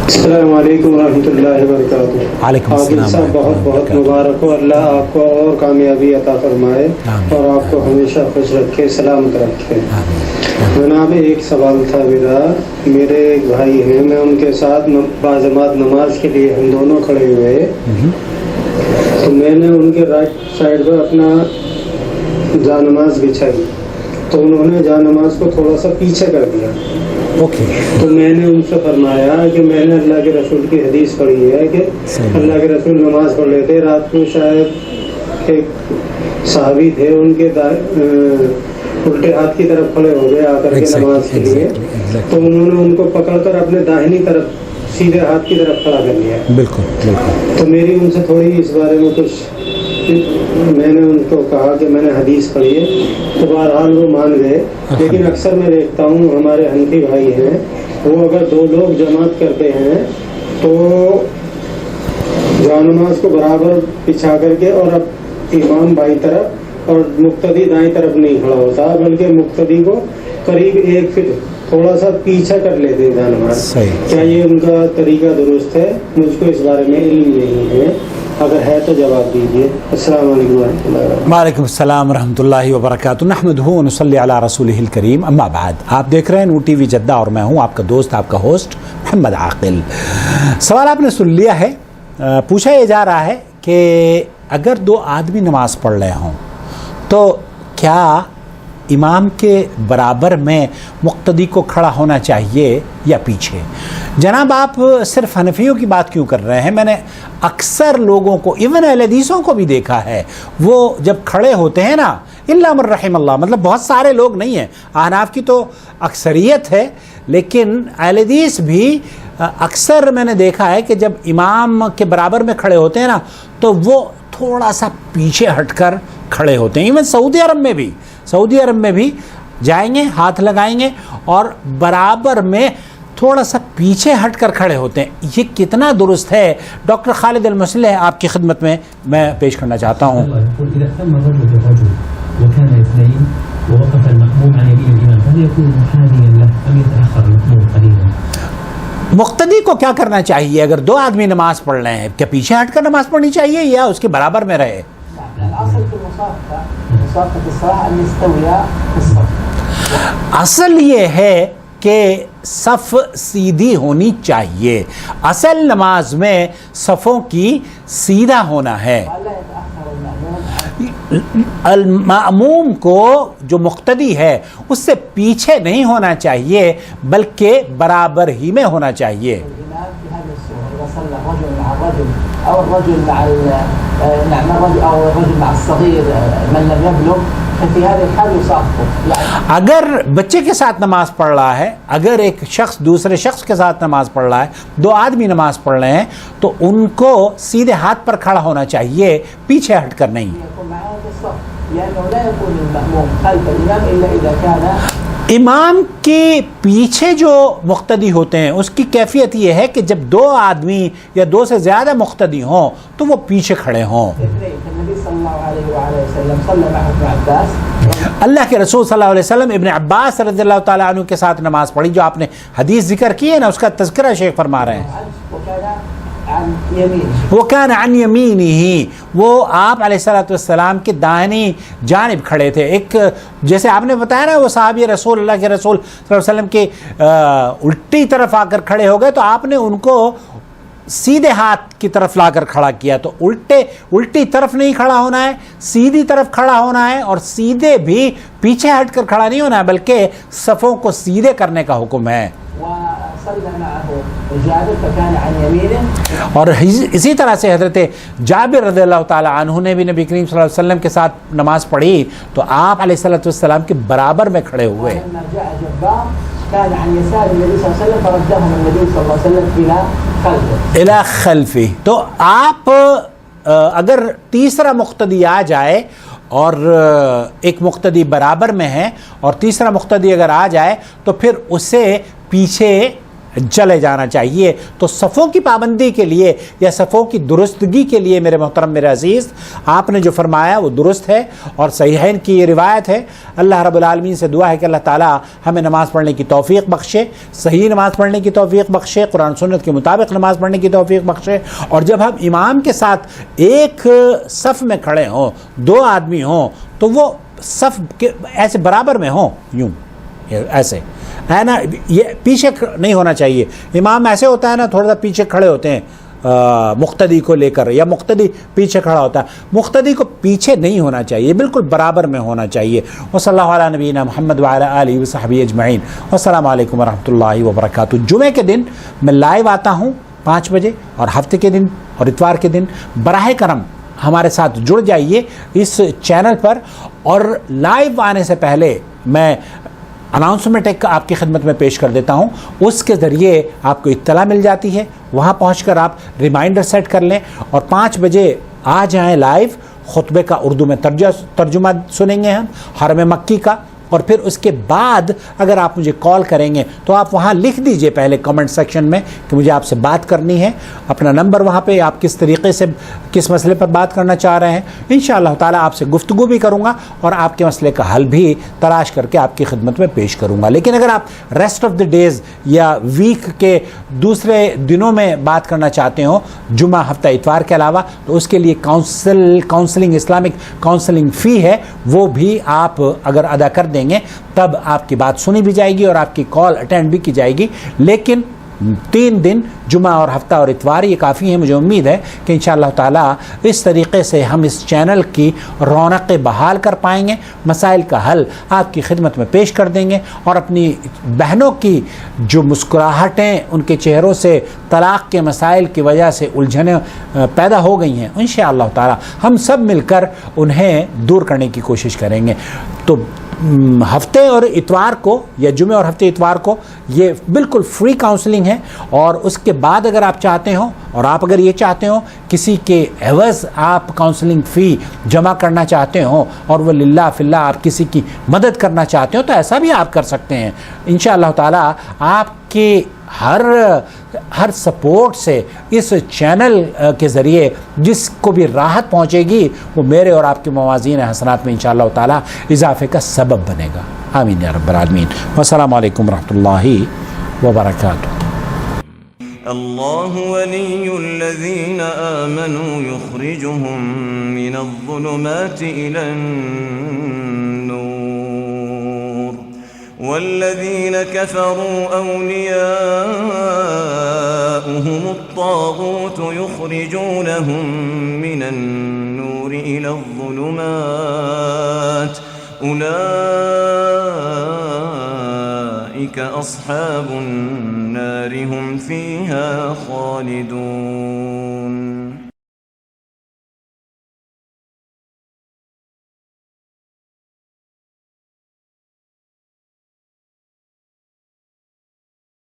السلام علیکم ورحمۃ اللہ وبرکاتہ. وعلیکم عادل السلام صاحب بہت بہت مبارک ہو. اللہ آپ کو اور کامیابی عطا فرمائے اور آپ کو ہمیشہ خوش رکھے, سلامت رکھے. جناب ایک سوال تھا میرے ایک بھائی ہیں, میں ان کے ساتھ باجماعت نماز کے لیے ہم دونوں کھڑے ہوئے, تو میں نے ان کے رائٹ سائڈ پر اپنا جا نماز بچھائی, تو انہوں نے جا نماز کو تھوڑا سا پیچھے کر دیا. تو میں نے ان سے فرمایا کہ میں نے اللہ کے رسول کی حدیث پڑھی ہے کہ اللہ کے رسول نماز پڑھ لیتے. رات کو شاید ایک صحابی تھے, ان کے الٹے ہاتھ کی طرف کھڑے ہو گئے آ کر کے نماز کے لیے, تو انہوں نے ان کو پکڑ کر اپنے داہنی طرف سیدھے ہاتھ کی طرف کھڑا کر لیا. بالکل. تو میری ان سے تھوڑی اس بارے میں کچھ, میں نے ان کو کہا کہ میں نے حدیث پڑھی ہے, تو بہرحال وہ مان گئے. لیکن اکثر میں دیکھتا ہوں ہمارے حنفی بھائی ہیں, وہ اگر دو لوگ جماعت کرتے ہیں تو جا نماز کو برابر بچھا کر کے, اور اب امام بائیں طرف اور مقتدی دائیں طرف نہیں کھڑا ہوتا, بلکہ مقتدی کو قریب 1 فٹ تھوڑا سا پیچھا کر لیتے ہیں جا نماز. کیا یہ ان کا طریقہ درست ہے؟ مجھ کو اس بارے میں علم نہیں ہے, اگر ہے تو جواب دیجیے. السلام علیکم ورحمۃ اللہ وبرکاتہ. وعلیکم السلام ورحمۃ اللہ وبرکاتہ. نحمدہ و نصلی علی رسولہ الکریم, اما بعد. آپ دیکھ رہے ہیں نور ٹی وی جدہ اور میں ہوں آپ کا دوست, آپ کا ہوسٹ محمد عاقل. سوال آپ نے سن لیا ہے. پوچھا یہ جا رہا ہے کہ اگر 2 آدمی نماز پڑھ رہے ہوں تو کیا امام کے برابر میں مقتدی کو کھڑا ہونا چاہیے یا پیچھے؟ جناب آپ صرف حنفیوں کی بات کیوں کر رہے ہیں؟ میں نے اکثر لوگوں کو, ایون اہل حدیثوں کو بھی دیکھا ہے, وہ جب کھڑے ہوتے ہیں نا, الا من رحم اللہ, مطلب بہت سارے لوگ نہیں ہیں, احناف کی تو اکثریت ہے, لیکن اہل حدیث بھی اکثر میں نے دیکھا ہے کہ جب امام کے برابر میں کھڑے ہوتے ہیں نا تو وہ تھوڑا سا پیچھے ہٹ کر کھڑے ہوتے ہیں. ایون سعودی عرب میں بھی جائیں گے, ہاتھ لگائیں گے اور برابر میں تھوڑا سا پیچھے ہٹ کر کھڑے ہوتے ہیں. یہ کتنا درست ہے؟ ڈاکٹر خالد المصلح آپ کی خدمت میں پیش کرنا چاہتا ہوں. مقتدی کو کیا کرنا چاہیے اگر 2 آدمی نماز پڑھ رہے ہیں؟ کیا پیچھے ہٹ کر نماز پڑھنی چاہیے یا اس کے برابر میں رہے؟ اصل یہ ہے کہ صف سیدھی ہونی چاہیے. اصل نماز میں صفوں کی سیدھا ہونا ہے. المأموم کو جو مقتدی ہے اس سے پیچھے نہیں ہونا چاہیے بلکہ برابر ہی میں ہونا چاہیے. أو الرجل مع الرجل أو الرجل مع الصغير من لم يبلغ ففي هذه الحال يصافه. اگر بچے کے ساتھ نماز پڑھ رہا ہے, اگر ایک شخص دوسرے شخص کے ساتھ نماز پڑھ رہا ہے, 2 آدمی نماز پڑھ رہے ہیں, تو ان کو سیدھے ہاتھ پر کھڑا ہونا چاہیے, پیچھے ہٹ کر نہیں. امام کے پیچھے جو مقتدی ہوتے ہیں اس کی کیفیت یہ ہے کہ جب 2 آدمی یا 2 سے زیادہ مقتدی ہوں تو وہ پیچھے کھڑے ہوں. اللہ کے رسول صلی اللہ علیہ وسلم ابن عباس رضی اللہ تعالیٰ عنہ کے ساتھ نماز پڑھی. جو آپ نے حدیث ذکر کی ہے نا, اس کا تذکرہ شیخ فرما رہے ہیں. وہ کان عن یمینہ, وہ آپ علیہ الصلوۃ والسلام کے دائنی جانب کھڑے تھے. ایک جیسے آپ نے بتایا نا, وہ صحابی رسول اللہ کے رسول صلی اللہ علیہ وسلم کے الٹی طرف آ کر کھڑے ہو گئے, تو آپ نے ان کو سیدھے ہاتھ کی طرف لا کر کھڑا کیا. تو الٹی طرف نہیں کھڑا ہونا ہے, سیدھی طرف کھڑا ہونا ہے, اور سیدھے بھی پیچھے ہٹ کر کھڑا نہیں ہونا ہے بلکہ صفوں کو سیدھے کرنے کا حکم ہے. اور اسی طرح سے حضرت جابر رضی اللہ تعالی عنہ نے بھی نبی کریم صلی اللہ علیہ وسلم کے ساتھ نماز پڑھی تو آپ علیہ الصلوۃ والسلام کے برابر میں کھڑے ہوئے. كان عن يسار النبي صلى الله عليه وسلم فردهم النبي صلى الله عليه وسلم الى خلفه. تو آپ اگر تیسرا مقتدی آ جائے اور ایک مقتدی برابر میں ہے اور تیسرا مقتدی اگر آ جائے تو پھر اسے پیچھے چلے جانا چاہیے۔ تو صفوں کی پابندی کے لیے یا صفوں کی درستگی کے لیے میرے محترم میرے عزیز، آپ نے جو فرمایا وہ درست ہے اور صحیحین کی یہ روایت ہے۔ اللہ رب العالمین سے دعا ہے کہ اللہ تعالیٰ ہمیں نماز پڑھنے کی توفیق بخشے، صحیح نماز پڑھنے کی توفیق بخشے، قرآن سنت کے مطابق نماز پڑھنے کی توفیق بخشے، اور جب ہم امام کے ساتھ ایک صف میں کھڑے ہوں، دو آدمی ہوں، تو وہ صف کے ایسے برابر میں ہوں، یوں ایسے ہے نا، یہ پیچھے نہیں ہونا چاہیے۔ امام ایسے ہوتا ہے نا، تھوڑا سا پیچھے کھڑے ہوتے ہیں مقتدی کو لے کر، یا مقتدی پیچھے کھڑا ہوتا ہے، مقتدی کو پیچھے نہیں ہونا چاہیے، بالکل برابر میں ہونا چاہیے۔ وصلی اللہ علی نبینا محمد وعلی آلہ وصحبہ اجمعین، والسلام علیکم ورحمۃ اللہ وبرکاتہ۔ جمعے کے دن میں لائیو آتا ہوں 5 بجے، اور ہفتے کے دن اور اتوار کے دن براہ کرم ہمارے ساتھ جڑ جائیے اس چینل پر، اور لائیو آنے سے پہلے میں اناؤنسمنٹ ایک آپ کی خدمت میں پیش کر دیتا ہوں، اس کے ذریعے آپ کو اطلاع مل جاتی ہے، وہاں پہنچ کر آپ ریمائنڈر سیٹ کر لیں، اور 5 بجے آ جائیں لائیو۔ خطبے کا اردو میں ترجمہ سنیں گے ہم حرم مکی کا، اور پھر اس کے بعد اگر آپ مجھے کال کریں گے تو آپ وہاں لکھ دیجئے پہلے کمنٹ سیکشن میں کہ مجھے آپ سے بات کرنی ہے، اپنا نمبر وہاں پہ، آپ کس طریقے سے کس مسئلے پر بات کرنا چاہ رہے ہیں۔ انشاءاللہ تعالیٰ آپ سے گفتگو بھی کروں گا اور آپ کے مسئلے کا حل بھی تلاش کر کے آپ کی خدمت میں پیش کروں گا۔ لیکن اگر آپ ریسٹ آف دی ڈیز یا ویک کے دوسرے دنوں میں بات کرنا چاہتے ہو، جمعہ ہفتہ اتوار کے علاوہ، تو اس کے لیے کاؤنسلنگ اسلامک کاؤنسلنگ فی ہے، وہ بھی آپ اگر ادا کر دیں گے تب آپ کی بات سنی بھی جائے گی اور آپ کی کال اٹینڈ بھی کی جائے گی۔ لیکن 3 دن جمعہ اور ہفتہ اور اتوار یہ کافی ہے۔ مجھے امید ہے کہ انشاءاللہ تعالیٰ اس طریقے سے ہم اس چینل کی رونقیں بحال کر پائیں گے، مسائل کا حل آپ کی خدمت میں پیش کر دیں گے، اور اپنی بہنوں کی جو مسکراہٹیں ان کے چہروں سے طلاق کے مسائل کی وجہ سے الجھنیں پیدا ہو گئی ہیں، انشاءاللہ تعالیٰ ہم سب مل کر انہیں دور کرنے کی کوشش کریں گے۔ تو ہفتے اور اتوار کو، یا جمعے اور ہفتے اتوار کو، یہ بالکل فری کاؤنسلنگ ہے، اور اس کے بعد اگر آپ چاہتے ہوں، اور آپ اگر یہ چاہتے ہوں کسی کے عوض آپ کاؤنسلنگ فی جمع کرنا چاہتے ہوں، اور وہ للہ فی اللہ آپ کسی کی مدد کرنا چاہتے ہو، تو ایسا بھی آپ کر سکتے ہیں۔ انشاءاللہ تعالیٰ آپ کے ہر سپورٹ سے اس چینل کے ذریعے جس کو بھی راحت پہنچے گی، وہ میرے اور آپ کے موازین حسنات میں انشاءاللہ تعالیٰ اضافے کا سبب بنے گا۔ آمین یا رب العالمین۔ والسلام علیکم ورحمۃ اللہ وبرکاتہ۔ الله ولي الذين آمنوا يخرجهم من الظلمات إلى النور والذين كفروا أولياؤهم الطاغوت يخرجونهم من النور إلى الظلمات أولئك أصحاب النار هم فيها خالدون